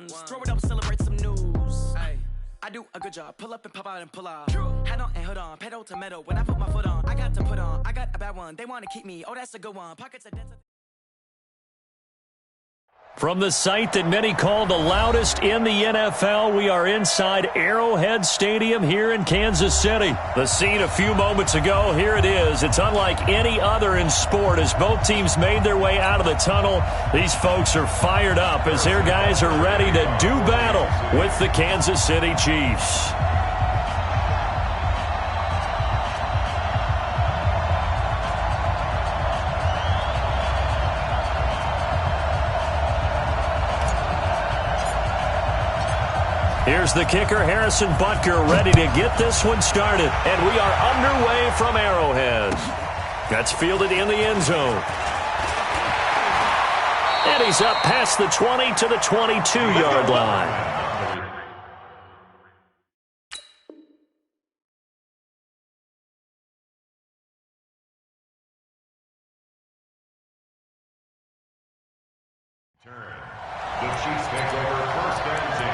ones. Throw it up, celebrate some news. Ay, I do a good job. Pull up and pop out and pull off. Hat on and hood on, pedal to metal. When I put my foot on, I got to put on. I got a bad one. They want to keep me. Oh, that's a good one. Pockets are dense. From the site that many call the loudest in the NFL, we are inside Arrowhead Stadium here in Kansas City. The scene a few moments ago, here it is. It's unlike any other in sport as both teams made their way out of the tunnel. These folks are fired up as their guys are ready to do battle with the Kansas City Chiefs. Here's the kicker, Harrison Butker, ready to get this one started. And we are underway from Arrowhead. That's fielded in the end zone. And he's up past the 20 to the 22-yard line. The Chiefs take over first and 10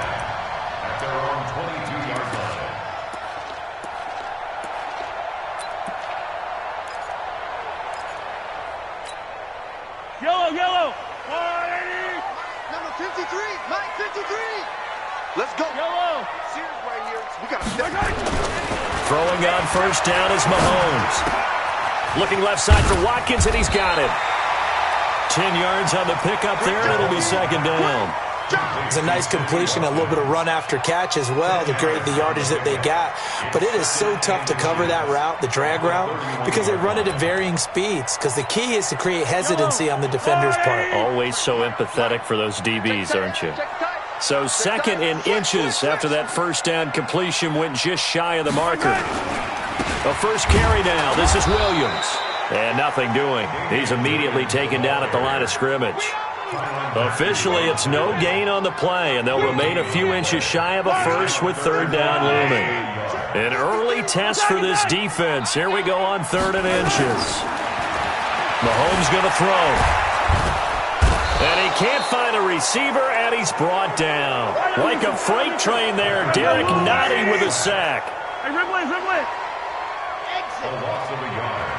at their own 22-yard line. Yellow. Number 53, Mike 53. Let's go. Yellow. Sears right here. We got to Throwing on first down is Mahomes. Looking left side for Watkins, and he's got it. 10 yards on the pickup there, and it'll be second down. It's a nice completion, a little bit of run after catch as well to create the yardage that they got. But it is so tough to cover that route, the drag route, because they run it at varying speeds. Because the key is to create hesitancy on the defender's part. Always so empathetic for those DBs, aren't you? So second in inches after that first down completion went just shy of the marker. A first carry now. This is Williams. And nothing doing. He's immediately taken down at the line of scrimmage. Officially, it's no gain on the play, and they'll remain a few inches shy of a first with third down looming. An early test for this defense. Here we go on third and inches. Mahomes going to throw. And he can't find a receiver, and he's brought down. Like a freight train there, Derek Nottie with a sack. Hey, Ripley. A loss of a yard.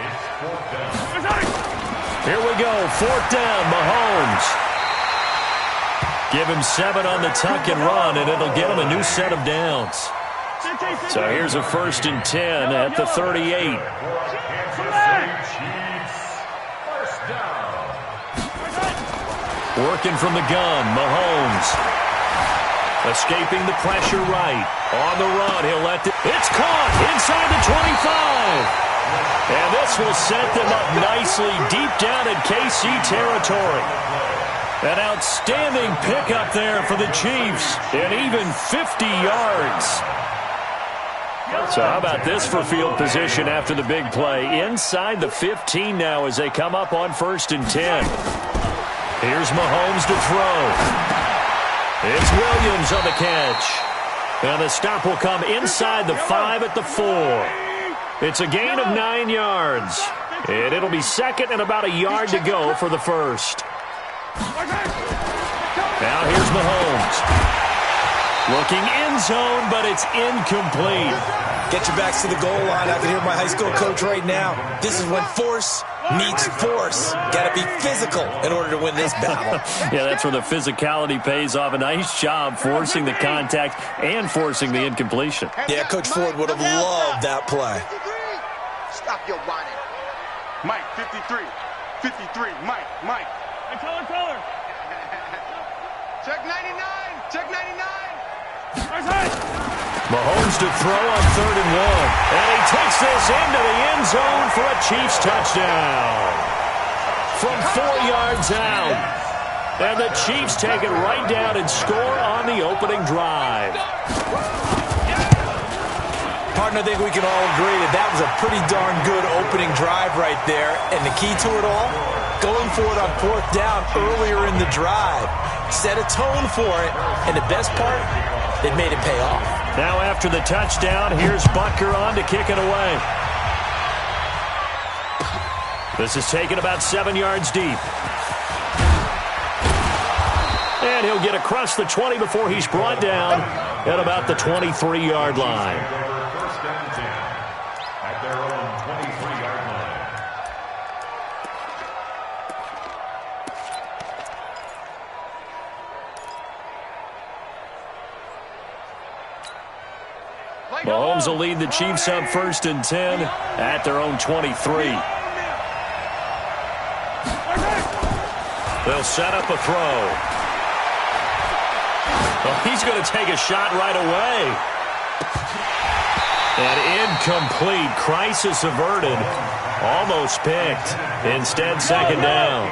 It's fourth down. Here we go, fourth down, Mahomes. Give him 7 on the tuck and run, and it'll get him a new set of downs. So here's a first and 10 at the 38. Working from the gun, Mahomes. Escaping the pressure right. On the run, he'll let it's caught inside the 25. And this will set them up nicely deep down in KC territory. An outstanding pickup there for the Chiefs, and even 50 yards. So how about this for field position after the big play? Inside the 15 now as they come up on first and 10. Here's Mahomes to throw. It's Williams on the catch. And the stop will come inside the 5 at the 4. It's a gain of 9 yards. And it'll be second and about a yard to go for the first. Now here's Mahomes. Looking end zone, but it's incomplete. Get your backs to the goal line. I can hear my high school coach right now. This is when force meets force. Got to be physical in order to win this battle. Yeah, that's where the physicality pays off. A nice job forcing the contact and forcing the incompletion. Yeah, Coach Ford would have loved that play. Stop your whining. Mike 53. Mike. Hey, color. Check 99. Mahomes to throw on third and 1. And he takes this into the end zone for a Chiefs touchdown. From 4 yards out. And the Chiefs take it right down and score on the opening drive. Partner, I think we can all agree that was a pretty darn good opening drive right there. And the key to it all, going for it on fourth down earlier in the drive. Set a tone for it. And the best part, it made it pay off. Now after the touchdown, here's Butker on to kick it away. This is taken about 7 yards deep. And he'll get across the 20 before he's brought down at about the 23-yard line. First down 10 at their own 23-yard line. Mahomes will lead the Chiefs up 1st and 10 at their own 23. They'll set up a throw. Well, he's going to take a shot right away. And incomplete. Crisis averted. Almost picked. Instead, 2nd down.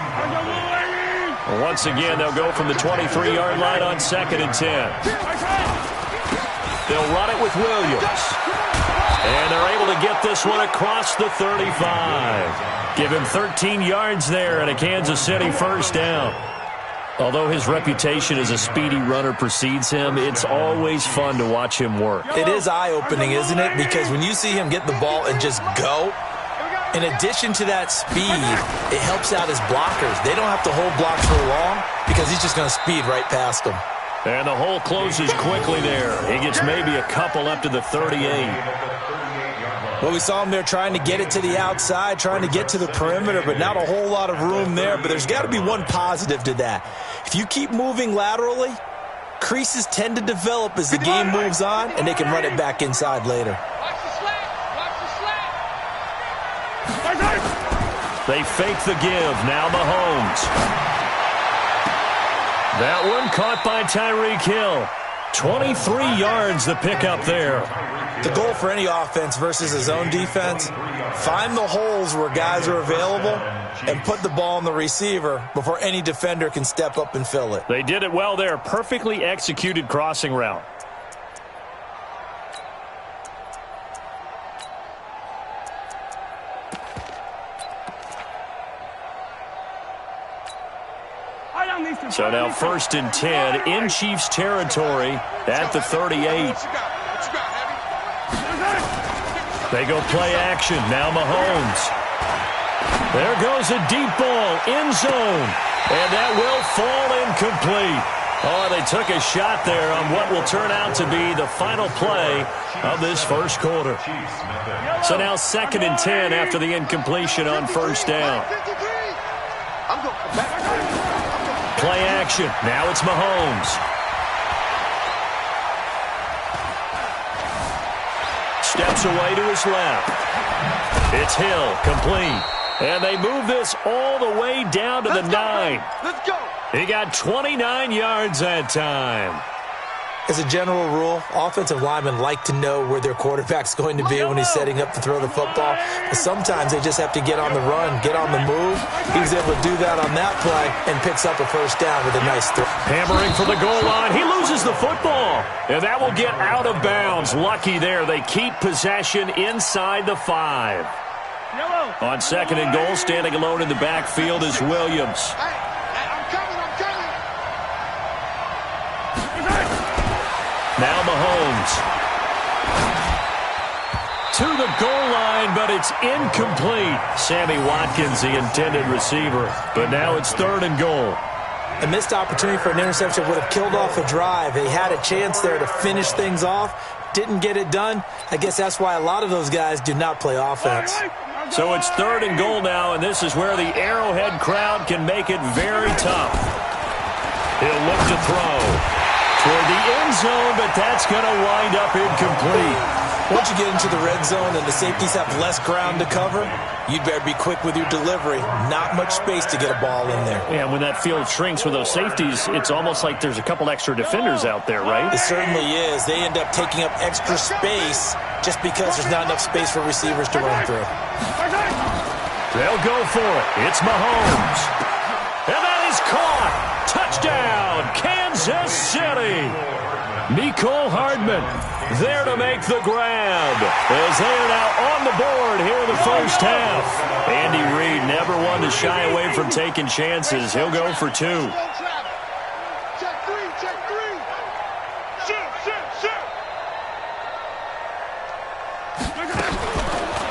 Once again, they'll go from the 23-yard line on 2nd and 10. They'll run it with Williams. And they're able to get this one across the 35. Give him 13 yards there and a Kansas City 1st down. Although his reputation as a speedy runner precedes him, it's always fun to watch him work. It is eye-opening, isn't it? Because when you see him get the ball and just go, in addition to that speed, it helps out his blockers. They don't have to hold blocks for long because he's just going to speed right past them. And the hole closes quickly there. He gets maybe a couple up to the 38. Well, we saw him there trying to get it to the outside, trying to get to the perimeter, but not a whole lot of room there. But there's got to be one positive to that. If you keep moving laterally, creases tend to develop as the game moves on, and they can run it back inside later. Watch the slack. Watch the slack. They fake the give. Now Mahomes. That one caught by Tyreek Hill. 23 yards the pickup there. The goal for any offense versus his own defense, find the holes where guys are available and put the ball on the receiver before any defender can step up and fill it. They did it well there. Perfectly executed crossing route. So now 1st and 10 in Chiefs territory at the 38. They go play action. Now Mahomes. There goes a deep ball, end zone. And that will fall incomplete. Oh, they took a shot there on what will turn out to be the final play of this 1st quarter. So now 2nd and 10 after the incompletion on 1st down. Play action. Now it's Mahomes. Steps away to his left. It's Hill, complete. And they move this all the way down to the 9. Let's go. He got 29 yards that time. As a general rule, offensive linemen like to know where their quarterback's going to be when he's setting up to throw the football. But sometimes they just have to get on the run, get on the move. He was able to do that on that play and picks up a 1st down with a nice throw. Hammering for the goal line. He loses the football. And that will get out of bounds. Lucky there. They keep possession inside the 5. On 2nd and goal, standing alone in the backfield is Williams. Now Mahomes. To the goal line, but it's incomplete. Sammy Watkins, the intended receiver. But now it's 3rd and goal. A missed opportunity for an interception would have killed off a drive. They had a chance there to finish things off. Didn't get it done. I guess that's why a lot of those guys do not play offense. So it's 3rd and goal now, and this is where the Arrowhead crowd can make it very tough. He'll look to throw toward the end zone, but that's going to wind up incomplete. Once you get into the red zone and the safeties have less ground to cover, you'd better be quick with your delivery. Not much space to get a ball in there. Yeah, when that field shrinks with those safeties, it's almost like there's a couple extra defenders out there, right? It certainly is. They end up taking up extra space just because there's not enough space for receivers to run through. They'll go for it. It's Mahomes. And that is caught. Touchdown, Kansas City. Mecole Hardman there to make the grab as they are now on the board here in the 1st half. Andy Reid never one to shy away from taking chances. He'll go for 2. Check 3. Shoot.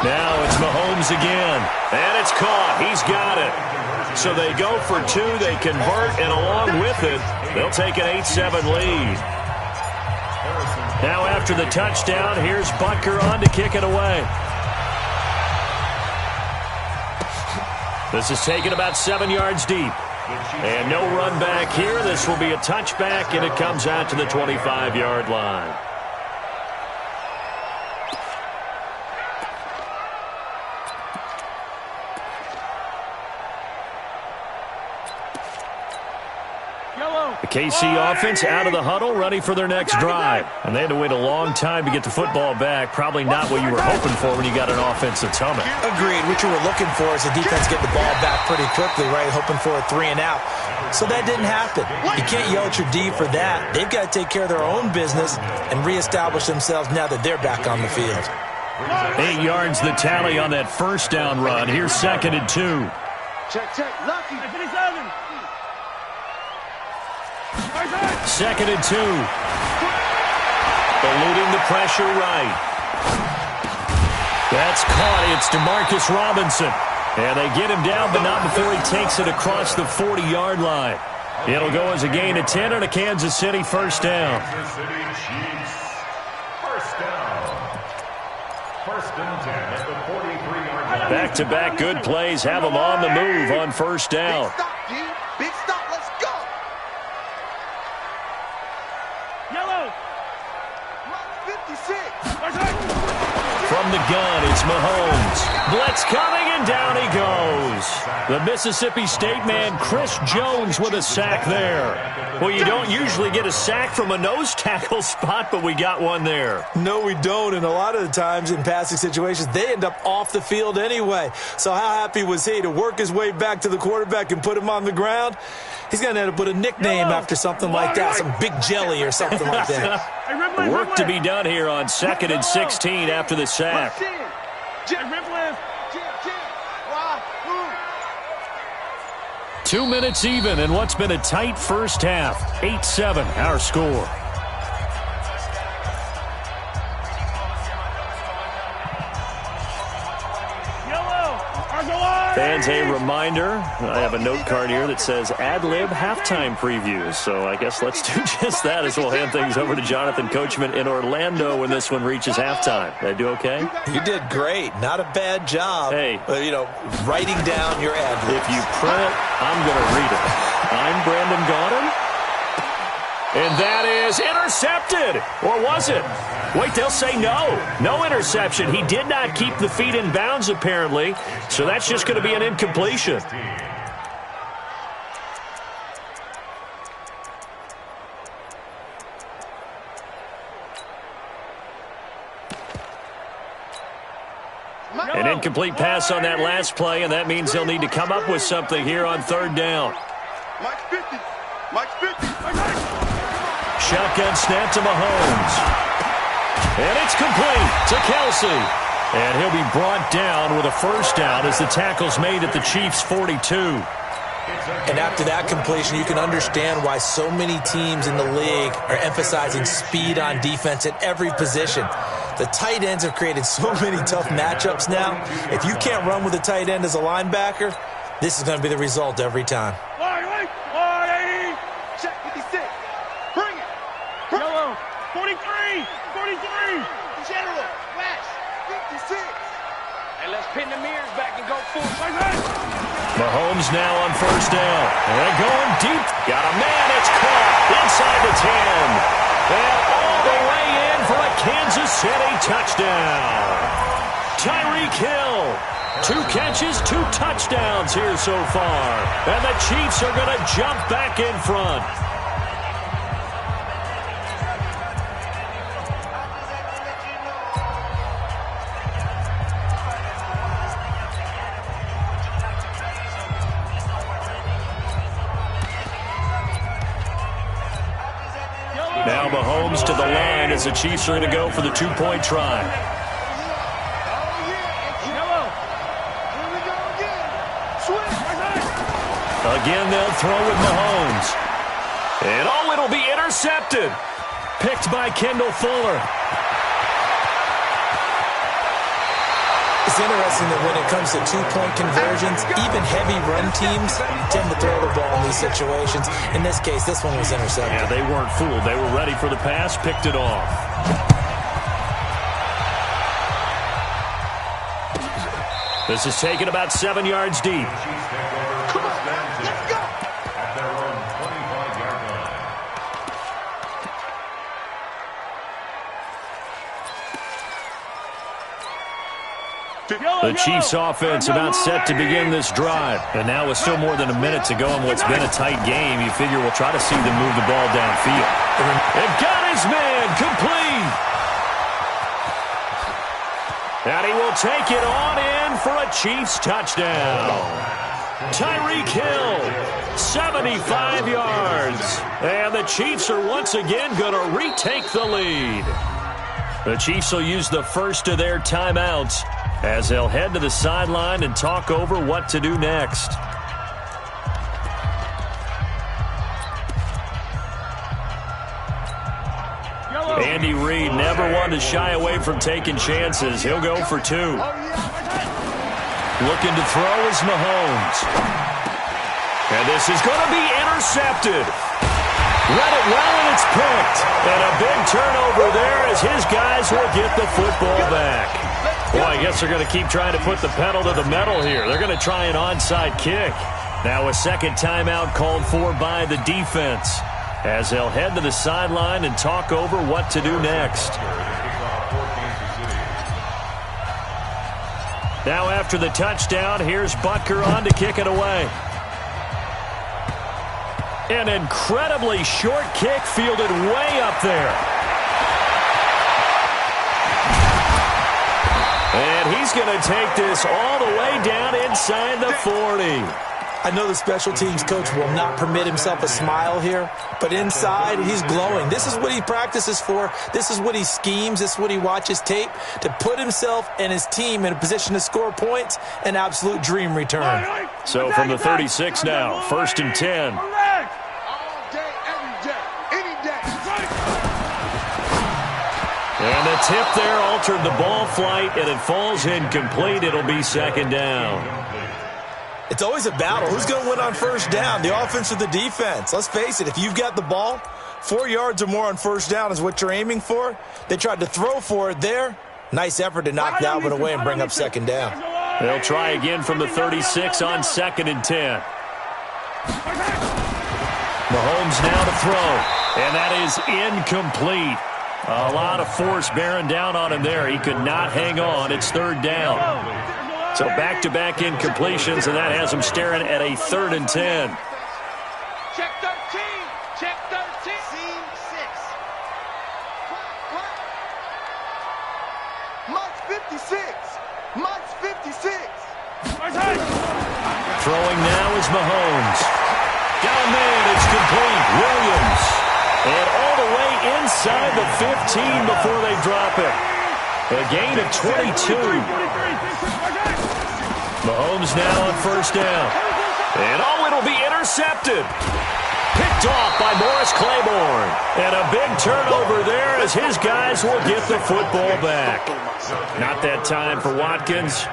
Now it's Mahomes again. And it's caught. He's got it. So they go for two. They convert, and along with it, they'll take an 8-7 lead. Now after the touchdown, here's Butker on to kick it away. This is taken about 7 yards deep. And no run back here. This will be a touchback, and it comes out to the 25-yard line. The KC offense out of the huddle, ready for their next drive. And they had to wait a long time to get the football back. Probably not what you were hoping for when you got an offensive tummy. Agreed. What you were looking for is the defense get the ball back pretty quickly, right? Hoping for a 3 and out. So that didn't happen. You can't yell at your D for that. They've got to take care of their own business and reestablish themselves now that they're back on the field. 8 yards the tally on that first down run. Here's 2nd and 2. Check. Lucky. 57. 2nd and 2. Eluding the pressure right. That's caught. It's DeMarcus Robinson. And they get him down, but not before he takes it across the 40-yard line. It'll go as a gain of 10 and a Kansas City first down. Kansas City Chiefs. First down. 1st and 10 at the 43-yard line. Back-to-back good plays have them on the move on first down. Big stop, G. Big stop. Let's go. Yellow. 56. From the gun, it's Mahomes. Blitz coming, and down he goes. The Mississippi State man, Chris Jones, with a sack there. Well, you don't usually get a sack from a nose tackle spot, but we got one there. No, we don't. And a lot of the times in passing situations, they end up off the field anyway. So how happy was he to work his way back to the quarterback and put him on the ground? He's going to have to put a nickname after something like that, some Big Jelly or something like that. Work to be done here on 2nd and 16 after the sack. 2 minutes even in what's been a tight first half. 8-7, our score. Fans, a reminder, I have a note card here that says ad-lib halftime previews. So I guess let's do just that as we'll hand things over to Jonathan Coachman in Orlando when this one reaches halftime. Did I do okay? You did great. Not a bad job. Hey. Writing down your ad-libs. If you print it, I'm going to read it. I'm Brandon Gaudin. And that is intercepted. Or was it? Wait, they'll say no. No interception. He did not keep the feet in bounds, apparently. So that's just going to be an incompletion. An incomplete pass on that last play, and that means they'll need to come up with something here on 3rd down. Mike's 50. Mike's 50. Shotgun snap to Mahomes. And it's complete to Kelsey. And he'll be brought down with a first down as the tackle's made at the Chiefs' 42. And after that completion, you can understand why so many teams in the league are emphasizing speed on defense at every position. The tight ends have created so many tough matchups now. If you can't run with a tight end as a linebacker, this is going to be the result every time. Check 56. Bring it. Yellow. 43. 43. General. Flash. 56. And let's pin the mirrors back and go full. Mahomes now on first down. And they're going deep. Got a man. It's caught inside the 10. And all the way in for a Kansas City touchdown. Tyreek Hill. 2 catches, 2 touchdowns here so far. And the Chiefs are going to jump back in front. Now Mahomes to the line as the Chiefs are going to go for the 2-point try. Again, they'll throw with Mahomes. And it'll be intercepted. Picked by Kendall Fuller. It's interesting that when it comes to two-point conversions, even heavy run teams tend to throw the ball in these situations. In this case, this one was intercepted. Yeah, they weren't fooled. They were ready for the pass, picked it off. This is taken about 7 yards deep. Come on, let's go. At their own 25-yard line. The Chiefs offense about set to begin this drive. And now with still more than a minute to go in what's been a tight game, you figure we'll try to see them move the ball downfield. And got his man complete. And he will take it on in for a Chiefs touchdown. Tyreek Hill, 75 yards. And the Chiefs are once again going to retake the lead. The Chiefs will use the first of their timeouts as they'll head to the sideline and talk over what to do next. Andy Reid never one to shy away from taking chances. He'll go for two. Looking to throw is Mahomes. And this is going to be intercepted. Read it well, and it's picked. And a big turnover there as his guys will get the football back. Boy, I guess they're going to keep trying to put the pedal to the metal here. They're going to try an onside kick. Now a second timeout called for by the defense as they'll head to the sideline and talk over what to do next. Now after the touchdown, here's Butker on to kick it away. An incredibly short kick fielded way up there. And he's going to take this all the way down inside the 40. I know the special teams coach will not permit himself a smile here, but inside, he's glowing. This is what he practices for. This is what he schemes. This is what he watches tape to put himself and his team in a position to score points. An absolute dream return. So from the 36 now, 1st and 10. All day, every day, any day. And the tip there altered the ball flight, and it falls incomplete. It'll be second down. It's always a battle. Who's going to win on first down, the offense or the defense? Let's face it, if you've got the ball, 4 yards or more on first down is what you're aiming for. They tried to throw for it there. Nice effort to knock that one away and bring up second down. They'll try again from the 36 on 2nd and 10. Mahomes now to throw, and that is incomplete. A lot of force bearing down on him there. He could not hang on. It's 3rd down. So back-to-back incompletions, and that has him staring at a 3rd and 10. Check 13. Check 13. Seam 6. Mike's 56. Mike's 56. Throwing now is Mahomes. Down man, it's complete. Williams. And all the way inside the 15 before they drop it. A gain of 22. Mahomes now on first down. And it'll be intercepted. Picked off by Morris Claiborne. And a big turnover there as his guys will get the football back. Not that time for Watkins.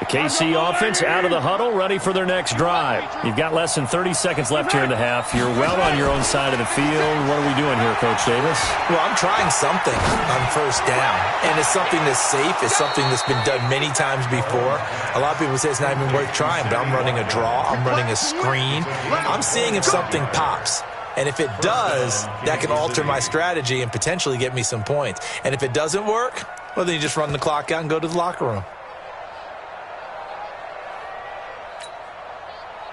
The KC offense out of the huddle, ready for their next drive. You've got less than 30 seconds left here in the half. You're well on your own side of the field. What are we doing here, Coach Davis? Well, I'm trying something on first down, and it's something that's safe. It's something that's been done many times before. A lot of people say it's not even worth trying, but I'm running a draw. I'm running a screen. I'm seeing if something pops. And if it does, that can alter my strategy and potentially get me some points. And if it doesn't work, well, then you just run the clock out and go to the locker room.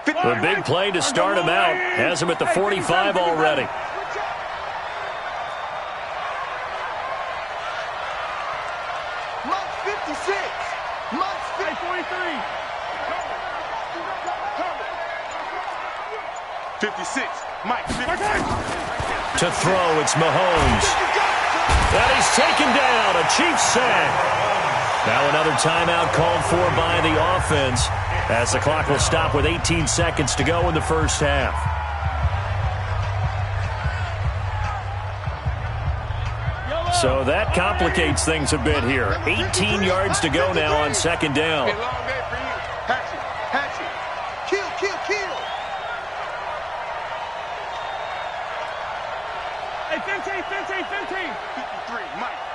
The big play to start him out has him at the 45 already. Mike's 56. Mike's 43. 56. Mike 56. To throw, it's Mahomes. And he's taken down, a Chiefs sack. Now another timeout called for by the offense as the clock will stop with 18 seconds to go in the first half. So that complicates things a bit here. 18 yards to go now on second down. Long day for you. Hatch it. Kill. Hey, 15. 53,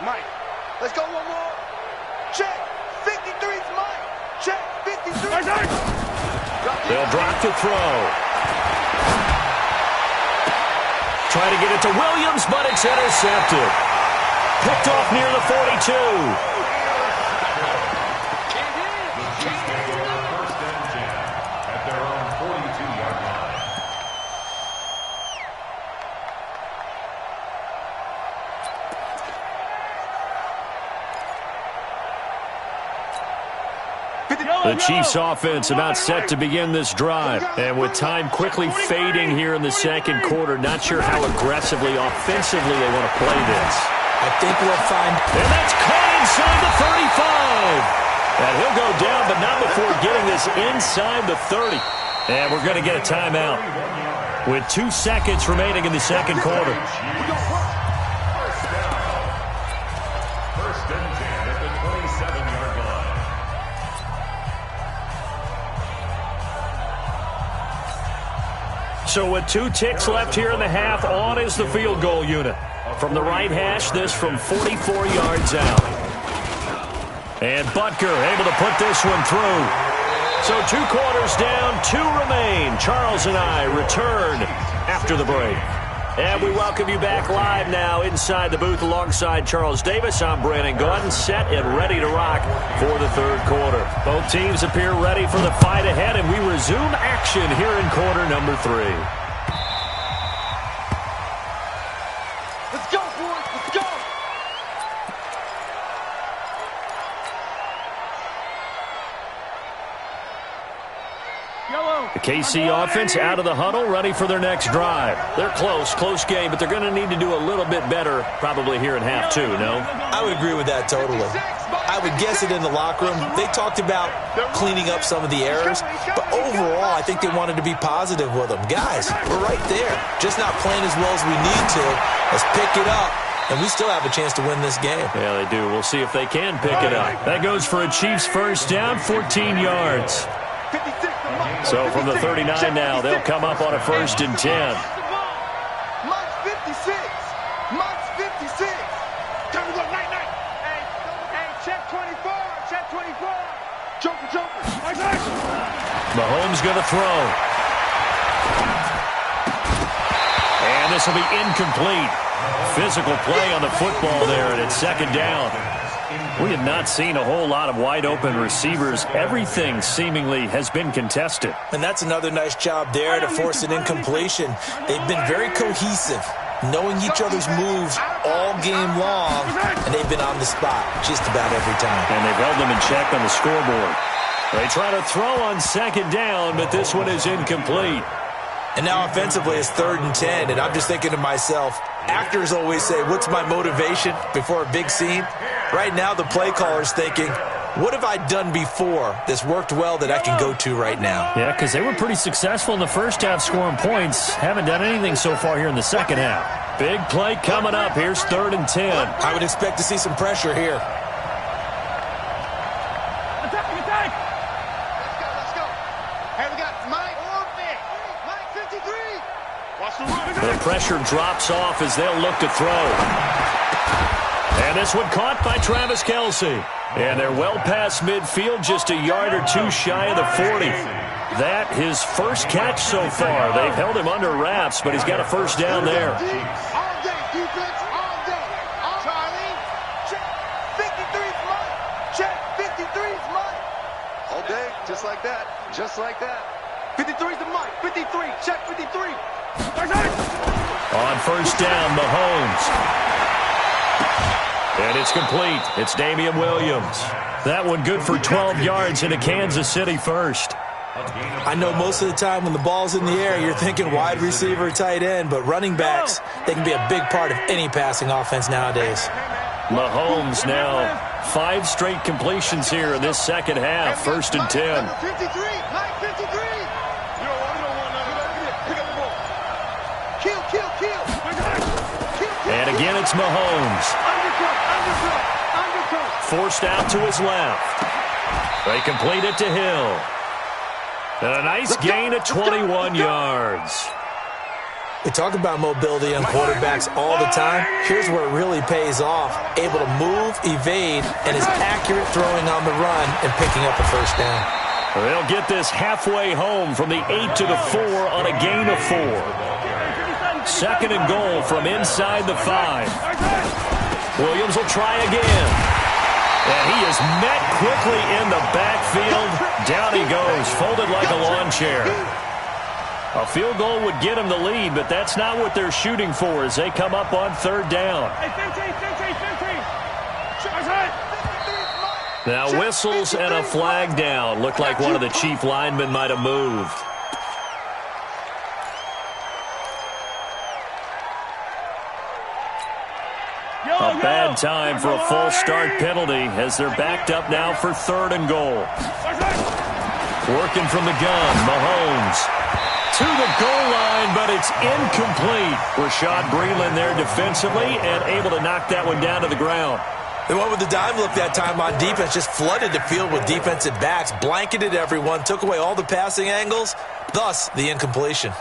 Mike. Let's go one more. Check. 53's Mike. Check. 53. They'll drop to throw. Try to get it to Williams, but it's intercepted. Picked off near the 42. First and 10 at their own 42-yard line. The Chiefs offense about set to begin this drive. And with time quickly fading here in the second quarter, not sure how aggressively, offensively they want to play this. I think we'll find... And that's caught inside the 35. And he'll go down, but not before getting this inside the 30. And we're going to get a timeout with 2 seconds remaining in the second quarter. First and 10 at the 27-yard line. So with 2 ticks left here in the half, on is the field goal unit. From the right hash, this from 44 yards out. And Butker able to put this one through. So 2 quarters down, 2 remain. Charles and I return after the break. And we welcome you back live now inside the booth alongside Charles Davis. I'm Brandon Gordon, set and ready to rock for the third quarter. Both teams appear ready for the fight ahead, and we resume action here in quarter number 3. Let's go, boys. Let's go. The KC offense out of the huddle, ready for their next drive. They're close game, but they're going to need to do a little bit better probably here in half 2, no? I would agree with that totally. I would guess it in the locker room. They talked about cleaning up some of the errors, but overall, I think they wanted to be positive with them. Guys, we're right there. Just not playing as well as we need to. Let's pick it up, and we still have a chance to win this game. Yeah, they do. We'll see if they can pick it up. That goes for a Chiefs first down, 14 yards. So from the 39 now, they'll come up on a first and 10. Mike's 56. Mike's 56. Time to go night. Hey, check 24. Check 24. Joker. Mahomes going to throw. And this will be incomplete. Physical play on the football there, and it's second down. We have not seen a whole lot of wide-open receivers. Everything seemingly has been contested. And that's another nice job there to force an incompletion. They've been very cohesive, knowing each other's moves all game long, and they've been on the spot just about every time. And they've held them in check on the scoreboard. They try to throw on second down, but this one is incomplete. And now offensively it's 3rd and 10, and I'm just thinking to myself, actors always say, what's my motivation before a big scene? Right now the play caller's thinking, what have I done before that's worked well that I can go to right now? Yeah, because they were pretty successful in the first half scoring points. Haven't done anything so far here in the second half. Big play coming up. Here's 3rd and 10. I would expect to see some pressure here. Attack! Let's go. Hey, we got Mike. Mike 53. Watch the run. The pressure drops off as they'll look to throw. And this one caught by Travis Kelce. And they're well past midfield, just a yard or 2 shy of the 40. That his first catch so far. They've held him under wraps, but he's got a first down there. All day, defense, all day. Charlie, check. 53's Mike. Check. 53's Mike. All day, just like that. 53's the Mike. 53. Check 53. On first down, Mahomes. And it's complete. It's Damian Williams. That one good for 12 yards into Kansas City first. I know most of the time when the ball's in the air, you're thinking wide receiver, tight end, but running backs, they can be a big part of any passing offense nowadays. Mahomes now 5 straight completions here in this second half. 1st and 10. Number 53. Mike 53. You don't want pick up the ball. Kill. And again, it's Mahomes. Forced out to his left. They complete it to Hill. And a nice gain of 21 yards. We talk about mobility on quarterbacks all the time. Here's where it really pays off. Able to move, evade, and is accurate throwing on the run and picking up a first down. They'll get this halfway home from the 8 to the 4 on a gain of 4. 2nd and goal from inside the 5. Williams will try again. And he is met quickly in the backfield. Down he goes, folded like a lawn chair. A field goal would get him the lead, but that's not what they're shooting for as they come up on 3rd down. Now whistles and a flag down. Looked like one of the chief linemen might have moved. A bad time for a false start penalty as they're backed up now for 3rd and goal. Working from the gun, Mahomes to the goal line, but it's incomplete. Rashad Breeland there defensively and able to knock that one down to the ground. They went with the dime look that time on defense, just flooded the field with defensive backs, blanketed everyone, took away all the passing angles, thus the incompletion.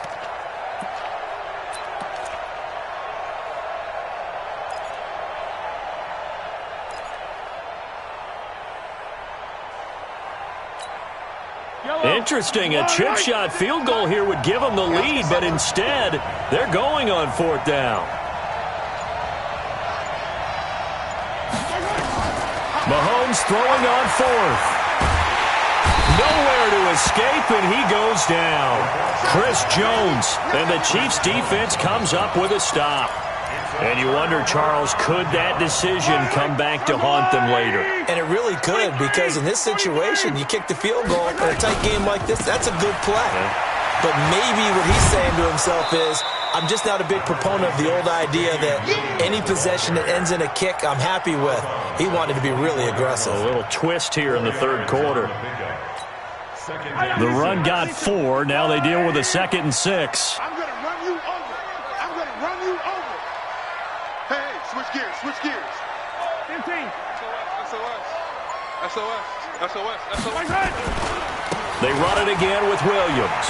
Interesting, a chip shot field goal here would give them the lead, but instead, they're going on 4th down. Mahomes throwing on 4th. Nowhere to escape, and he goes down. Chris Jones, and the Chiefs' defense comes up with a stop. And you wonder, Charles, could that decision come back to haunt them later? And it really could, because in this situation, you kick the field goal in a tight game like this, that's a good play. Yeah. But maybe what he's saying to himself is, I'm just not a big proponent of the old idea that any possession that ends in a kick I'm happy with. He wanted to be really aggressive. A little twist here in the 3rd quarter. The run got 4. Now they deal with a 2nd and 6. I'm going to run you over. I'm going to run you over. Hey, switch gears, switch gears. 15. SOS. They run it again with Williams.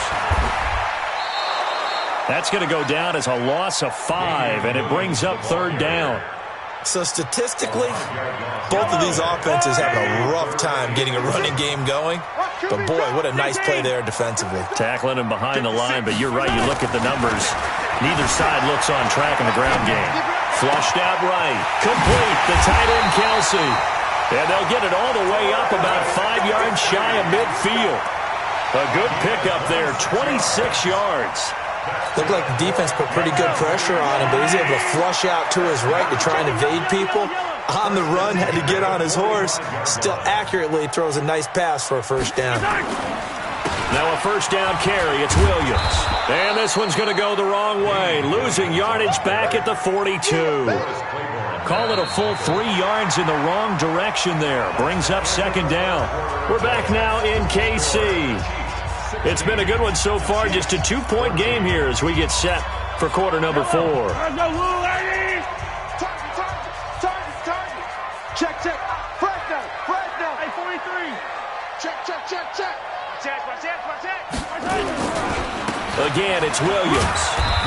That's going to go down as a loss of 5, and it brings up 3rd down. So statistically, both of these offenses have a rough time getting a running game going. But boy, what a nice play there defensively. Tackling him behind the line, but you're right, you look at the numbers. Neither side looks on track in the ground game. Flushed out right. Complete. The tight end, Kelsey. And they'll get it all the way up about 5 yards shy of midfield. A good pickup there, 26 yards. Looked like the defense put pretty good pressure on him, but he's able to flush out to his right to try and evade people. On the run, had to get on his horse. Still accurately throws a nice pass for a first down. Now a first down carry. It's Williams. And this one's going to go the wrong way. Losing yardage back at the 42. Call it a full 3 yards in the wrong direction there. Brings up 2nd down. We're back now in KC. It's been a good one so far. Just a 2-point game here as we get set for quarter number 4. Check. Fresno. Hey, 43. Check. Again, it's Williams.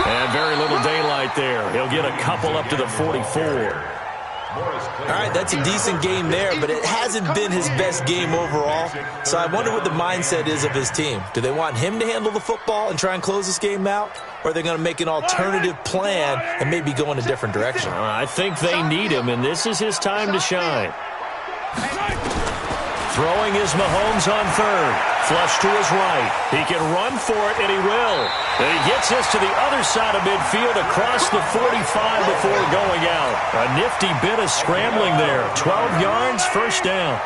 And very little daylight there. He'll get a couple up to the 44. All right, that's a decent game there, but it hasn't been his best game overall. So I wonder what the mindset is of his team. Do they want him to handle the football and try and close this game out? Or are they going to make an alternative plan and maybe go in a different direction? I think they need him, and this is his time to shine. Throwing is Mahomes on 3rd. Flush to his right. He can run for it, and he will. And he gets this to the other side of midfield across the 45 before going out. A nifty bit of scrambling there. 12 yards, first down.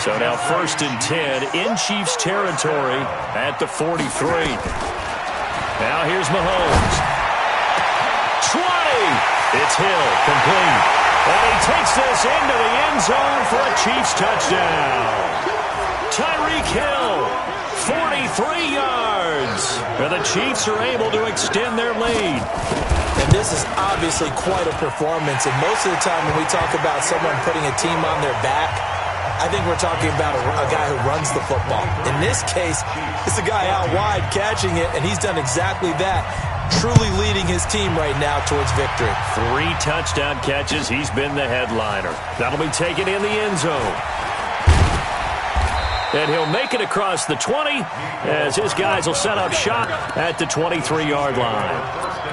So now 1st and 10 in Chiefs territory at the 43. Now here's Mahomes. 20. It's Hill, complete. And he takes this into the end zone for a Chiefs touchdown. Tyreek Hill, 43 yards. yards. And the Chiefs are able to extend their lead. And this is obviously quite a performance. And most of the time when we talk about someone putting a team on their back, I think we're talking about a guy who runs the football. In this case, it's a guy out wide catching it, and he's done exactly that, truly leading his team right now towards victory. 3 touchdown catches. He's been the headliner. That'll be taken in the end zone. And he'll make it across the 20 as his guys will set up shop at the 23-yard line.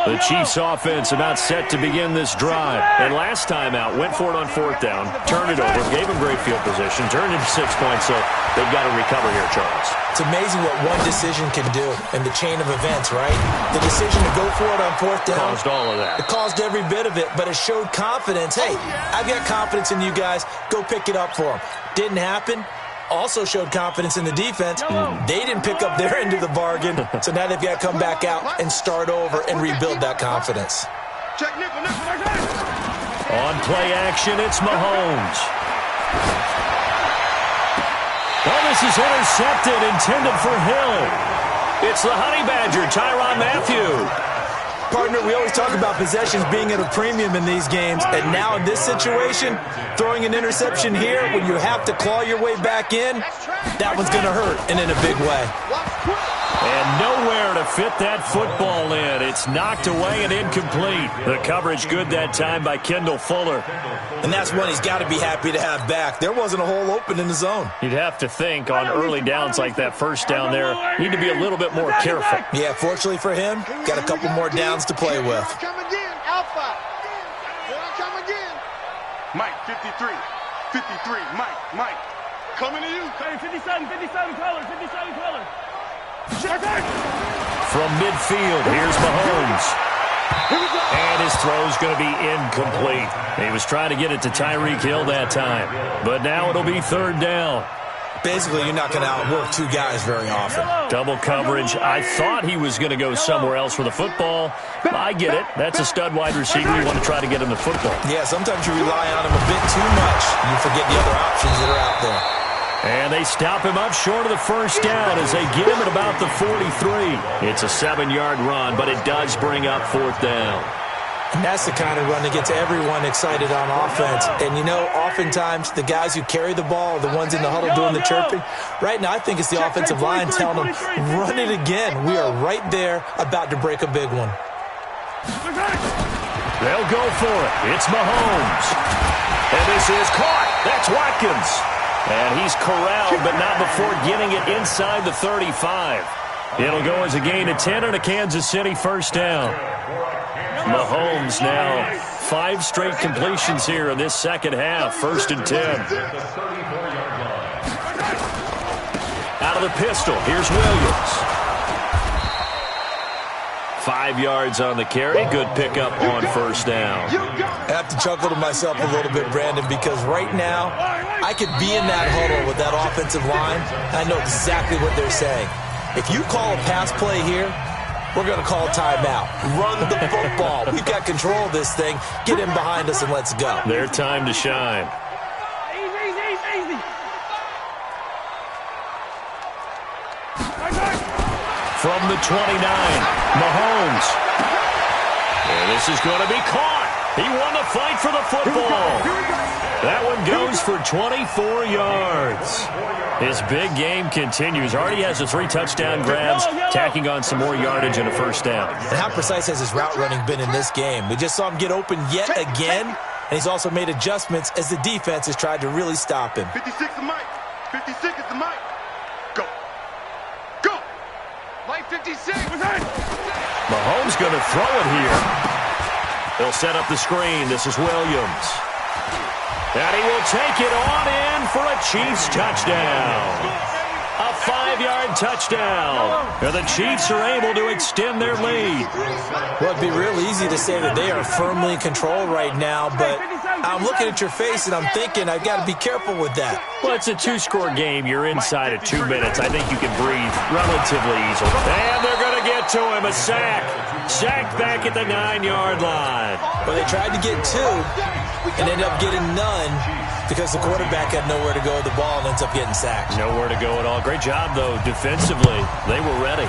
The Chiefs offense about set to begin this drive. And last time out, went for it on 4th down, turned it over, gave them great field position, turned into 6 points, so they've got to recover here, Charles. It's amazing what one decision can do in the chain of events, right? The decision to go for it on 4th down. Caused all of that. It caused every bit of it, but it showed confidence. Hey, I've got confidence in you guys. Go pick it up for them. Didn't happen. Also showed confidence in the defense. They didn't pick up their end of the bargain, so now they've got to come back out and start over and rebuild that confidence. On play action, it's Mahomes. Oh, this is intercepted, intended for Hill. It's the Honey Badger, Tyrann Mathieu. Partner, we always talk about possessions being at a premium in these games, and now in this situation, throwing an interception here when you have to claw your way back in, that one's going to hurt, and in a big way. And nowhere to fit that football in. It's knocked away and incomplete. The coverage good that time by Kendall Fuller. And that's one he's got to be happy to have back. There wasn't a hole open in the zone. You'd have to think on early downs like that first down there, need to be a little bit more careful. Yeah, fortunately for him, got a couple more downs to play with. Come again, Alpha. Here I come again. Mike, 53. 53, Mike. Coming to you. 57 colors, 57 colors. From midfield, here's Mahomes. And his throw's going to be incomplete. He was trying to get it to Tyreek Hill that time. But now it'll be 3rd down. Basically, you're not going to outwork 2 guys very often. Double coverage. I thought he was going to go somewhere else for the football. I get it. That's a stud wide receiver. You want to try to get him the football. Yeah, sometimes you rely on him a bit too much. You forget the other options that are out there. And they stop him up short of the first down as they get him at about the 43. It's a 7-yard run, but it does bring up 4th down. And that's the kind of run that gets everyone excited on offense. And, you know, oftentimes the guys who carry the ball are the ones in the huddle doing the chirping. Right now, I think it's the offensive line telling them, run it again. We are right there about to break a big one. They'll go for it. It's Mahomes. And this is caught. That's Watkins. And he's corralled, but not before getting it inside the 35. It'll go as a gain of 10 and a Kansas City first down. Mahomes now 5 straight completions here in this second half. 1st and 10. Out of the pistol, here's Williams. 5 yards on the carry. Good pickup on 1st down. I have to chuckle to myself a little bit, Brandon, because right now I could be in that huddle with that offensive line. I know exactly what they're saying. If you call a pass play here, we're going to call timeout. Run the football. We've got control of this thing. Get in behind us and let's go. Their time to shine. Easy. From the 29, Mahomes. And this is going to be caught. He won the fight for the football. That one goes for 24 yards. His big game continues. Already has the 3 touchdown grabs, tacking on some more yardage and a first down. And how precise has his route running been in this game? We just saw him get open yet again, and he's also made adjustments as the defense has tried to really stop him. 56 is Mike. 56 is the Mike. Go. Mike 56. Mahomes going to throw it here. He'll set up the screen. This is Williams. And he will take it on in for a Chiefs touchdown. A 5-yard touchdown. And the Chiefs are able to extend their lead. Well, it'd be real easy to say that they are firmly in control right now, but I'm looking at your face and I'm thinking I've got to be careful with that. Well, it's a 2-score game. You're inside of 2 minutes. I think you can breathe relatively easily. And they're going to get to him. A sack. Sacked back at the 9-yard line. Well, they tried to get 2 and ended up getting none. because the quarterback had nowhere to go with the ball and ends up getting sacked. Nowhere to go at all. Great job, though, defensively. They were ready.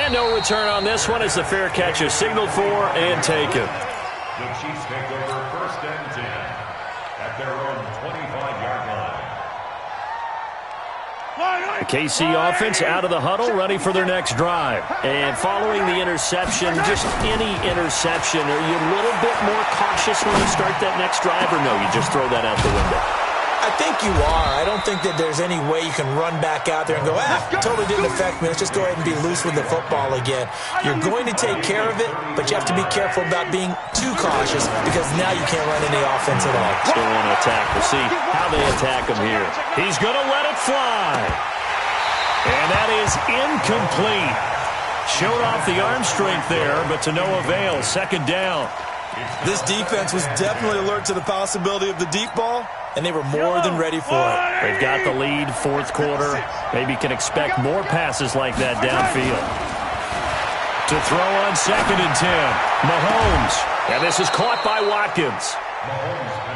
And no return on this one as the fair catch is signaled for and taken. The Chiefs take over 1st and 10 at their own 25-yard line. The KC offense out of the huddle, ready for their next drive. And following the interception, just any interception, are you a little bit more cautious when you start that next drive, or no, you just throw that out the window? I think you are. I don't think that there's any way you can run back out there and go, totally didn't affect me. Let's just go ahead and be loose with the football again. You're going to take care of it, but you have to be careful about being too cautious because now you can't run any offense at all. Still want to attack. We'll see how they attack him here. He's going to let it fly. And that is incomplete. Showed off the arm strength there, but to no avail. 2nd down. This defense was definitely alert to the possibility of the deep ball, and they were more than ready for it. They've got the lead, 4th quarter. Maybe can expect more passes like that downfield. To throw on 2nd and 10. Mahomes. And this is caught by Watkins.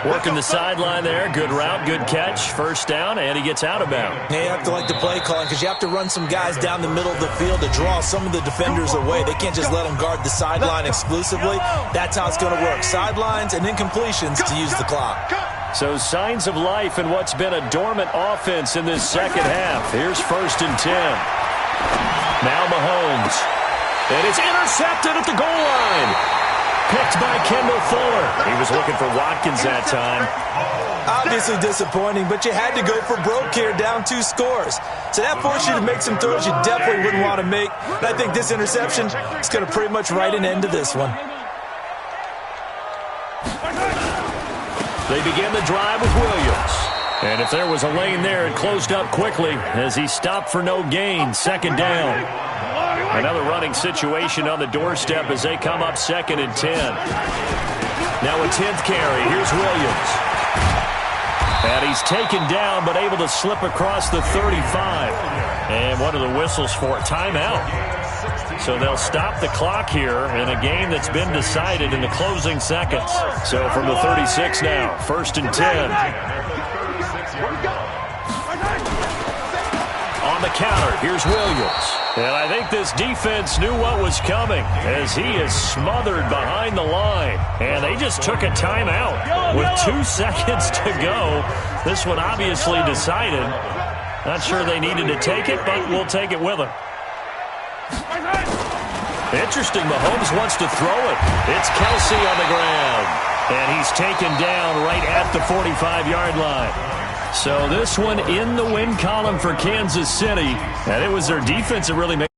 Working the sideline there. Good route, good catch. 1st down, and he gets out of bounds. Yeah, you have to like the play calling because you have to run some guys down the middle of the field to draw some of the defenders away. They can't just let them guard the sideline exclusively. That's how it's going to work. Sidelines and incompletions to use the clock. So signs of life in what's been a dormant offense in this 2nd half. Here's 1st and 10. Now Mahomes. And it's intercepted at the goal line. Picked by Kendall Fuller. He was looking for Watkins that time. Obviously disappointing, but you had to go for broke here, down 2 scores. So that forced you to make some throws you definitely wouldn't want to make. And I think this interception is going to pretty much write an end to this one. They begin the drive with Williams. And if there was a lane there, it closed up quickly as he stopped for no gain. 2nd down. Another running situation on the doorstep as they come up 2nd and 10. Now a 10th carry. Here's Williams. And he's taken down but able to slip across the 35. And what are the whistles for? Timeout. So they'll stop the clock here in a game that's been decided in the closing seconds. So from the 36 now, 1st and 10. On the counter, here's Williams. And I think this defense knew what was coming as he is smothered behind the line. And they just took a timeout with 2 seconds to go. This one obviously decided. Not sure they needed to take it, but we'll take it with them. Interesting, Mahomes wants to throw it. It's Kelsey on the ground. And he's taken down right at the 45-yard line. So this one in the win column for Kansas City. And it was their defense that really made